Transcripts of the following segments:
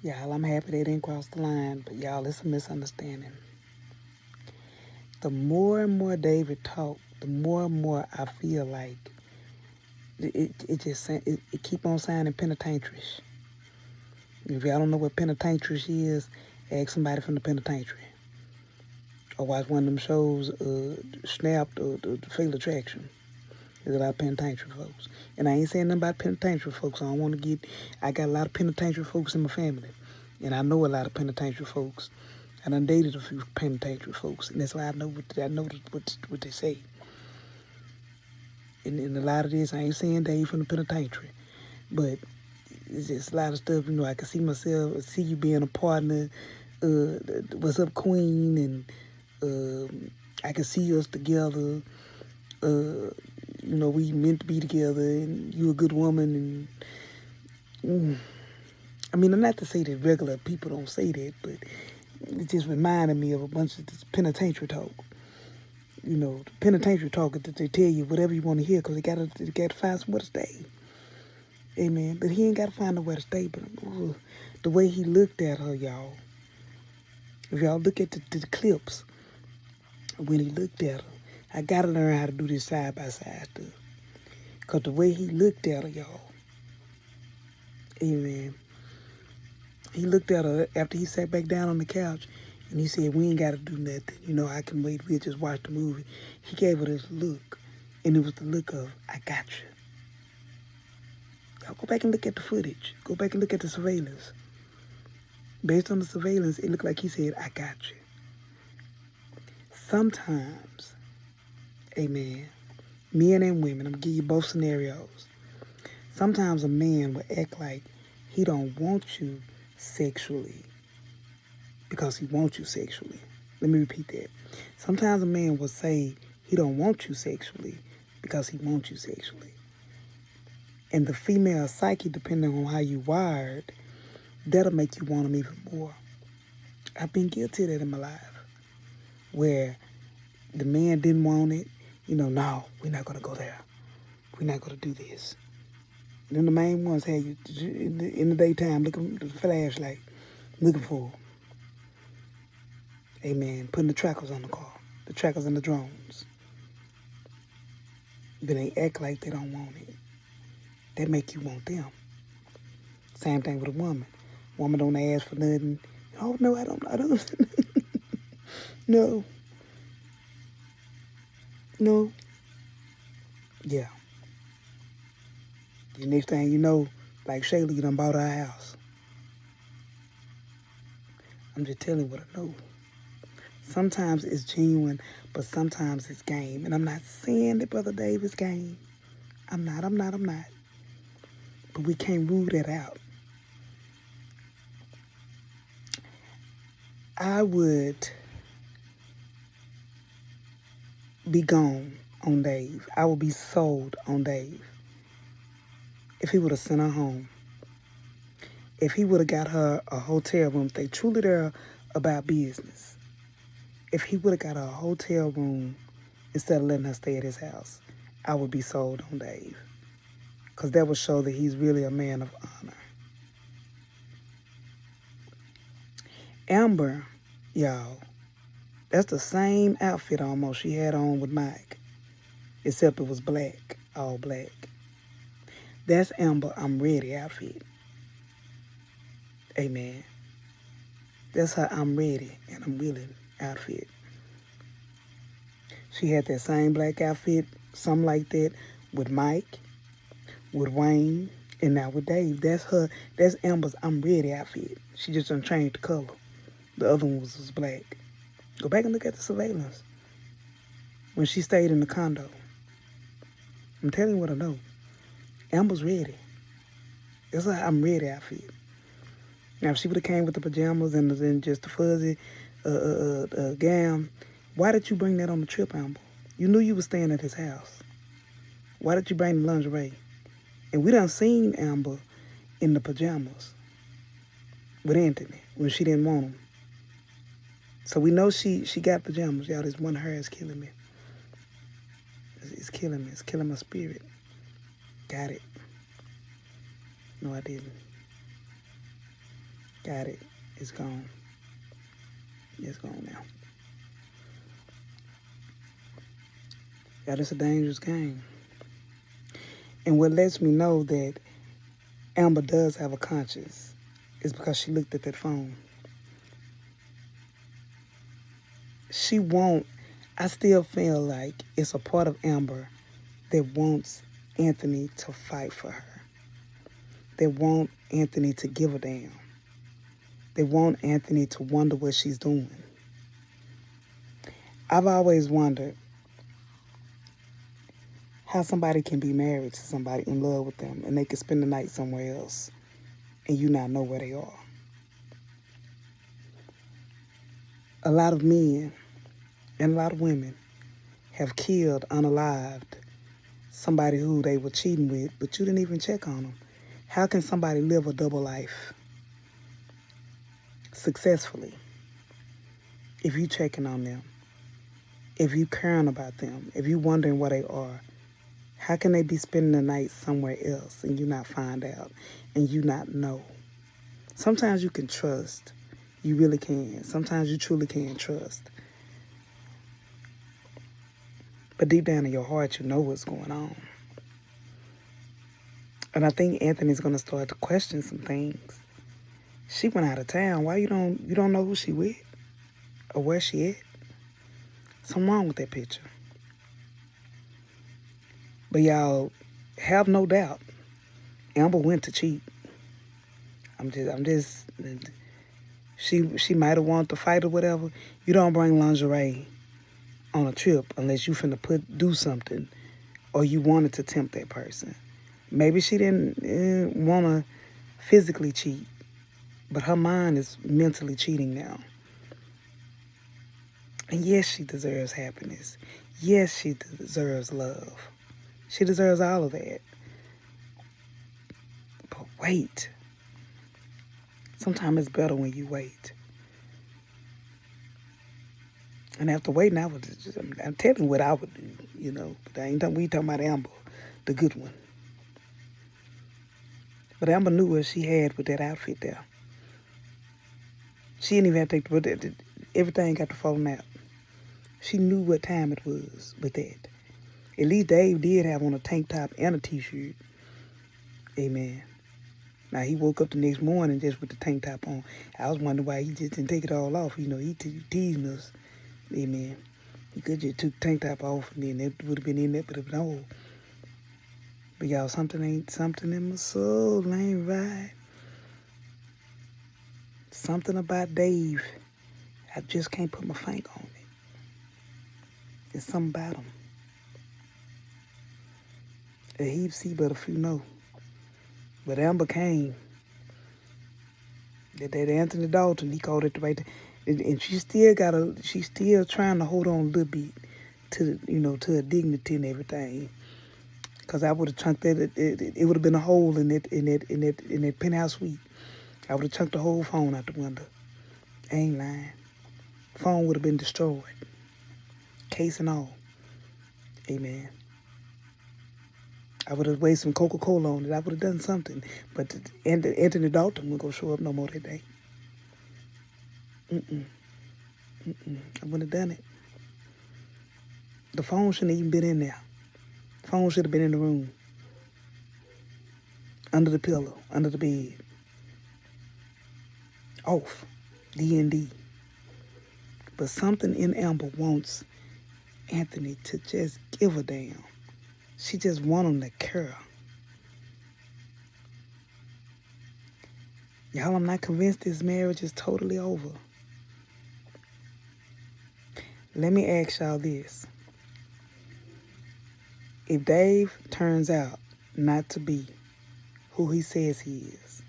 Y'all, I'm happy they didn't cross the line, but y'all, it's a misunderstanding. The more and more David talked, the more and more I feel like it keep on sounding penitentiary. If y'all don't know what penitentiary is, ask somebody from the penitentiary. Or watch one of them shows, Snapped or the Fatal Attraction. There's a lot of penitentiary folks. And I ain't saying nothing about penitentiary folks. I got a lot of penitentiary folks in my family. And I know a lot of penitentiary folks. I done dated a few penitentiary folks. And that's why I know what they say. And a lot of this, I ain't saying Dave from the penitentiary. But it's just a lot of stuff, I can see you being a partner. What's up, Queen? And I can see us together. We meant to be together, and you a good woman. And I'm not to say that regular people don't say that, but it just reminded me of a bunch of this penitentiary talk. The penitentiary talk that they tell you whatever you want to hear because they gotta find somewhere to stay. Amen. But he ain't got to find nowhere to stay. But the way he looked at her, y'all. If y'all look at the clips when he looked at her, I got to learn how to do this side by side stuff. Because the way he looked at her, y'all. Amen. He looked at her after he sat back down on the couch and he said, we ain't got to do nothing. I can wait. We'll just watch the movie. He gave her this look. And it was the look of, I got you. Y'all go back and look at the footage. Go back and look at the surveillance. Based on the surveillance, it looked like he said, I got you. Sometimes, amen, men and women, I'm going to give you both scenarios. Sometimes a man will act like he don't want you sexually because he wants you sexually. Let me repeat that. Sometimes a man will say he don't want you sexually because he wants you sexually. And the female psyche, depending on how you wired, that'll make you want them even more. I've been guilty of that in my life. Where the man didn't want it, no, we're not going to go there. We're not going to do this. And then the main ones had you in the daytime looking at the flashlight, looking for them. Amen. Putting the trackers on the car, the trackers and the drones. But they act like they don't want it. That make you want them. Same thing with a woman. Woman don't ask for nothing. Oh, no, I don't. No. Yeah. The next thing you know, like Shayla, you done bought our house. I'm just telling you what I know. Sometimes it's genuine, but sometimes it's game. And I'm not saying that Brother Dave is game. I'm not. But we can't rule that out. I would be gone on Dave. I would be sold on Dave if he would have sent her home. If he would have got her a hotel room, if they truly there about business. If he would have got her a hotel room instead of letting her stay at his house, I would be sold on Dave. Because that would show that he's really a man of honor. Amber, y'all, that's the same outfit almost she had on with Mike, except it was black, all black. That's Amber, I'm ready outfit. Amen. That's her I'm ready and I'm willing outfit. She had that same black outfit, something like that, with Mike, with Wayne, and now with Dave. That's Amber's I'm ready outfit. She just done changed the color. The other one was black. Go back and look at the surveillance. When she stayed in the condo. I'm telling you what I know. Amber's ready. That's her I'm ready outfit. Now, if she would have came with the pajamas and just the fuzzy gown, why did you bring that on the trip, Amber? You knew you was staying at his house. Why did you bring the lingerie? And we done seen Amber in the pajamas with Anthony when she didn't want them. So we know she got pajamas. Y'all, this one of her is killing me. It's killing me. It's killing my spirit. Got it. No, I didn't. Got it. It's gone. It's gone now. Yeah, it's a dangerous game. And what lets me know that Amber does have a conscience is because she looked at that phone. She won't, I still feel like it's a part of Amber that wants Anthony to fight for her. They want Anthony to give a damn. They want Anthony to wonder what she's doing. I've always wondered how somebody can be married to somebody, in love with them, and they can spend the night somewhere else and you not know where they are. A lot of men and a lot of women have killed, unalived somebody who they were cheating with, but you didn't even check on them. How can somebody live a double life successfully if you checking on them, if you caring about them, if you wondering where they are? How can they be spending the night somewhere else and you not find out and you not know? Sometimes you can trust. You really can. Sometimes you truly can trust. But deep down in your heart, you know what's going on. And I think Anthony's going to start to question some things. She went out of town. Why you don't know who she with or where she at? Something wrong with that picture. But y'all have no doubt, Amber went to cheat. She might have wanted to fight or whatever. You don't bring lingerie on a trip unless you finna do something or you wanted to tempt that person. Maybe she didn't want to physically cheat, but her mind is mentally cheating now. And yes, she deserves happiness. Yes, she deserves love. She deserves all of that. But wait. Sometimes it's better when you wait. And after waiting, I'm telling you what I would do, But we talking about Amber, the good one. But Amber knew what she had with that outfit there. She didn't even have to take everything got to falling out. She knew what time it was with that. At least Dave did have on a tank top and a t-shirt. Amen. Now, he woke up the next morning just with the tank top on. I was wondering why he just didn't take it all off. He teasing us. Amen. He could just took the tank top off and then it would have been in there, but no. But y'all, something in my soul ain't right. Something about Dave. I just can't put my finger on it. There's something about him. A heap see, but a few know. But Amber came. That Anthony Dalton, he called it the right thing. And she's still trying to hold on a little bit to her dignity and everything. Cause I would have chunked that. It would have been a hole in that penthouse suite. I would have chunked the whole phone out the window. I ain't lying. Phone would have been destroyed. Case and all. Amen. I would have wasted some Coca-Cola on it. I would have done something. But Anthony Dalton wasn't going to show up no more that day. I wouldn't have done it. The phone shouldn't have even been in there. The phone should have been in the room. Under the pillow. Under the bed. Off. D&D. But something in Amber wants Anthony to just give a damn. She just want him to care. Y'all, I'm not convinced this marriage is totally over. Let me ask y'all this. If Dave turns out not to be who he says he is,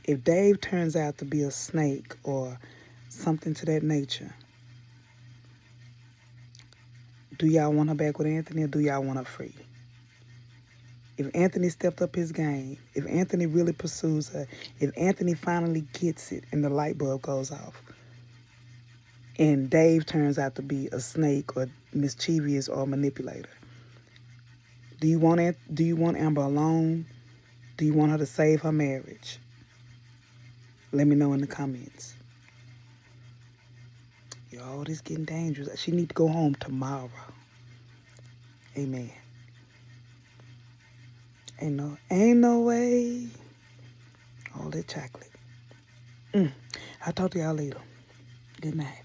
if Dave turns out to be a snake or something to that nature, do y'all want her back with Anthony or do y'all want her free? If Anthony stepped up his game, if Anthony really pursues her, if Anthony finally gets it and the light bulb goes off, and Dave turns out to be a snake or mischievous or manipulator, do you want Amber alone? Do you want her to save her marriage? Let me know in the comments. Y'all, this getting dangerous. She need to go home tomorrow. Amen. Ain't no way. All that chocolate. I'll talk to y'all later. Good night.